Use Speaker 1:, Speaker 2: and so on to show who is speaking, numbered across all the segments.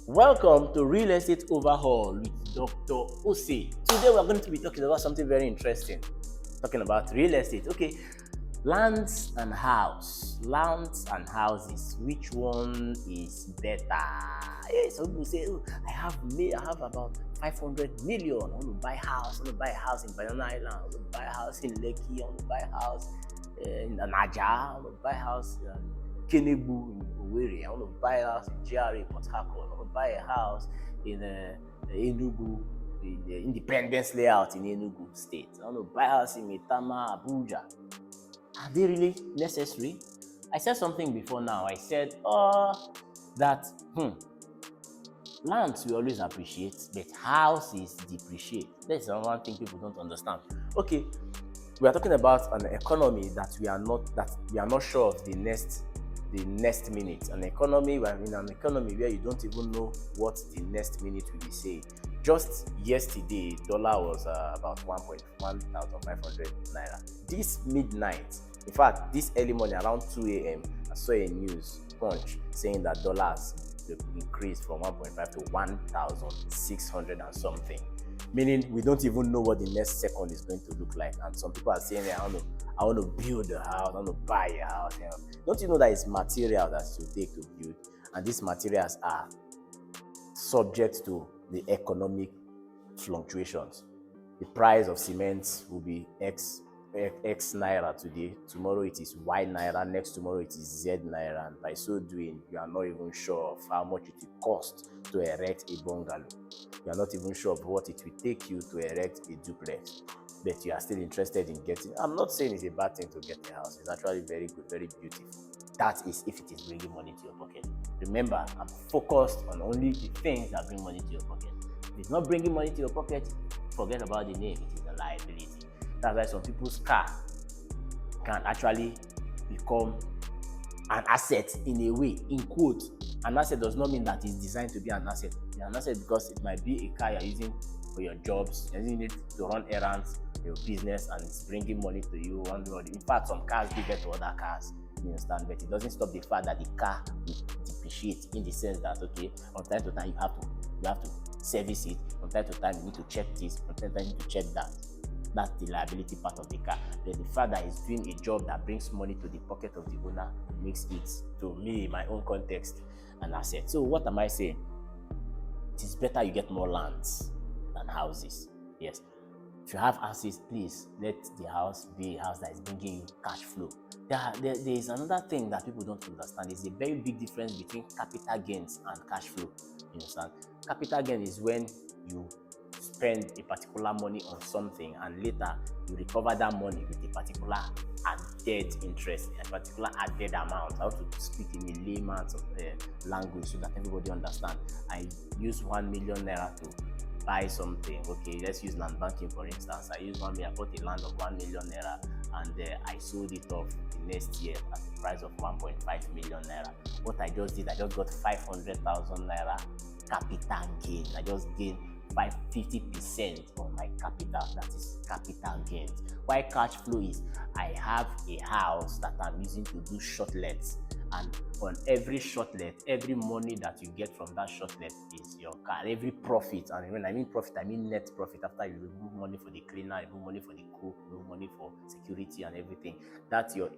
Speaker 1: Welcome to Real Estate Overhaul with Dr. Ose. Today we are going to be talking about something very interesting. Talking about real estate. Okay, lands and houses. Which one is better? Hey, some people say, "Oh, I have about 500 million. I want to buy a house. I want to buy a house in Banana Island. I want to buy a house in Lekki. I want to buy a house in Naja. I want to buy a house in Kenebu in Owerri. I want to buy a house in GRA Port Harcourt. I want to buy a house in Enugu, in the Independence Layout in Enugu State. I want to buy a house in Maitama, Abuja." Are they really necessary? I said something before now. I said that lands we always appreciate, but houses depreciate. That's one thing people don't understand. Okay, we are talking about an economy that we are not sure of the next minute. An economy, we're in an economy where you don't even know what the next minute will be saying. Just yesterday, dollar was about 1,500 naira. This midnight, in fact, this early morning around 2 a.m., I saw a news punch saying that dollars increased from 1.5 to 1,600 and something. Meaning we don't even know what the next second is going to look like. And some people are saying, I want to build a house, I want to buy a house. Don't you know that it's material that you take to build? And these materials are subject to the economic fluctuations. The price of cement will be X naira today. Tomorrow it is Y naira. Next tomorrow it is Z naira. And by so doing, you are not even sure of how much it will cost to erect a bungalow. You are not even sure of what it will take you to erect a duplex. But you are still interested in getting. I'm not saying it's a bad thing to get a house. It's actually very good, very beautiful. That is if it is bringing money to your pocket. Remember, I'm focused on only the things that bring money to your pocket. If it's not bringing money to your pocket, forget about the name. It is a liability. That's why some people's car can actually become an asset in a way, in quote. An asset does not mean that it's designed to be an asset. It's an asset because it might be a car you're using for your jobs, you're using it to run errands, your business, and it's bringing money to you. In fact, some cars give it to other cars. You understand? But it doesn't stop the fact that the car will depreciate in the sense that, okay, from time to time you have to service it. From time to time you need to check this. From time to time you need to check that. That's the liability part of the car. But the fact that it's doing a job that brings money to the pocket of the owner makes it, to me, in my own context, an asset. So what am I saying? It is better you get more lands than houses. Yes. If you have houses, please let the house be a house that is bringing you cash flow. There is another thing that people don't understand. There's a very big difference between capital gains and cash flow. You understand? Capital gain is when you spend a particular money on something and later you recover that money with a particular added interest, a particular added amount. I want to speak in a layman's language so that everybody understands. I use 1 million naira to buy something. Okay, let's use land banking for instance. I use 1 million, I bought a land of 1 million naira and I sold it off the next year at the price of 1.5 million naira. What I just did, I just got 500,000 naira capital gain. I just gained 50% of my capital. That is capital gains. Why cash flow is I have a house that I'm using to do shortlets, and on every shortlet, every money that you get from that shortlet is your car. Every profit, and when I mean profit, I mean net profit. After you remove money for the cleaner, remove money for the cook, remove money for security and everything, that's your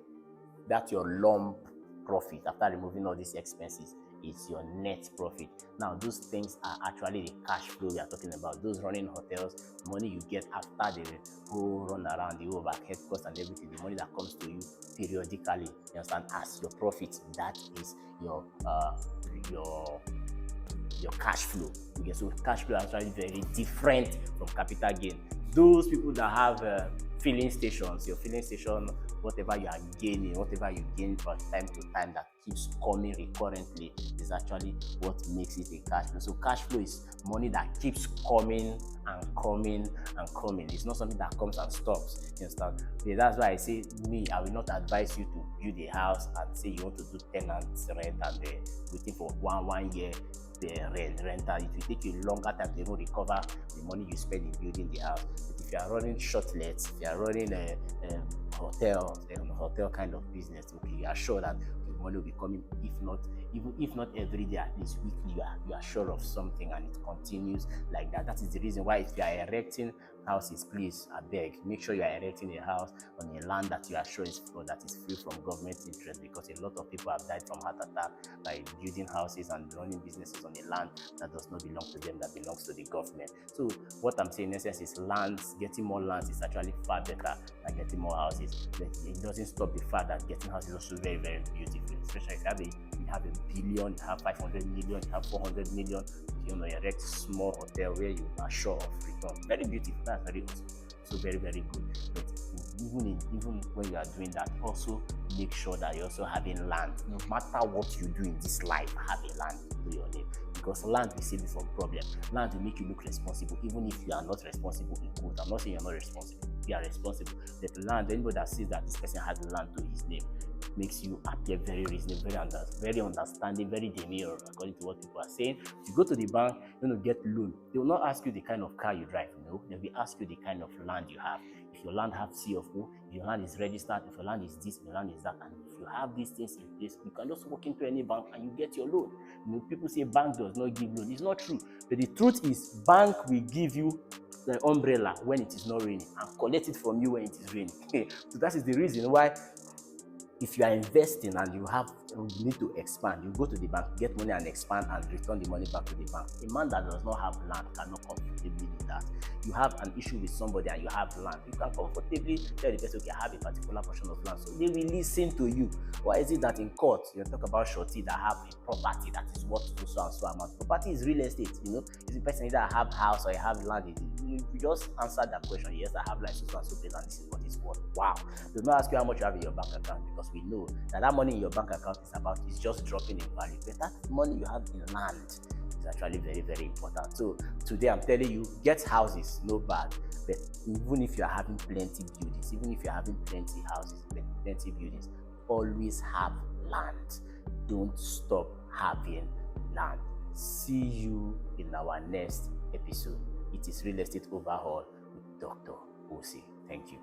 Speaker 1: lump profit. After removing all these expenses, it's your net profit. Now, those things are actually the cash flow we are talking about. Those running hotels, money you get after the whole run around, the overhead cost and everything, the money that comes to you periodically, you understand, as your profit. That is your cash flow. Okay, so cash flow is actually very different from capital gain. Those people that have filling stations, your filling station, whatever you are gaining, whatever you gain from time to time that keeps coming recurrently is actually what makes it a cash flow. So cash flow is money that keeps coming and coming and coming. It's not something that comes and stops. You understand? That's why I say, I will not advise you to build a house and say you want to do tenants rent and waiting for one year the rental. It will take you a longer time to even recover the money you spend in building the house. But if you are running shortlets, if you are running a hotel kind of business, okay, you are sure that money will be coming, if not every day, at least weekly. You are sure of something, and it continues like that. That is the reason why, if you are erecting houses, please, I beg, make sure you are erecting a house on a land that you are sure is or that is free from government interest, because a lot of people have died from heart attack by building houses and running businesses on a land that does not belong to them, that belongs to the government. So what I'm saying in essence is, lands, getting more lands is actually far better than getting more houses. But it doesn't stop the fact that getting houses is also very, very beautiful, especially if you have a billion, you have 500 million, you have 400 million, erect small hotel where you are sure of return. Very beautiful. That's very awesome. So very, very good. But even when you are doing that, also make sure that you're also having land. No matter what you do in this life, have a land to your name, because land will save you from problem. Land will make you look responsible, even if you are not responsible in quote. I'm not saying you're not responsible. You are responsible. But land, anybody that says that this person has land to his name, makes you appear very reasonable, very understanding, very demure, according to what people are saying. If you go to the bank, you're going to get loan. They will not ask you the kind of car you drive. No, they will ask you the kind of land you have. If your land have CFO, if your land is registered, if your land is this, if your land is that, and if you have these things in place, you can just walk into any bank and you get your loan. People say bank does not give loan. It's not true. But the truth is, bank will give you the umbrella when it is not raining and collect it from you when it is raining. So that is the reason why, if you are investing and you need to expand, you go to the bank, get money and expand and return the money back to the bank. A man that does not have land cannot comfortably do that. You have an issue with somebody and you have land, you can comfortably tell the person, okay, I have a particular portion of land. So they will listen to you. Why is it that in court, you talk about shorty that have a property that is worth so and so amount? Property is real estate, Is the person either have house or you have land? You just answer that question. Yes, I have land so and so place, and this is what it's worth. Wow. Do not ask you how much you have in your bank account, because we know that money in your bank account is just dropping in value. But that money you have in land is actually very, very important. So today I'm telling you, get houses, no bad. But even if you are having plenty buildings, even if you're having plenty houses, plenty buildings, always have land. Don't stop having land. See you in our next episode. It is Real Estate Overhaul with Dr. Osi. Thank you.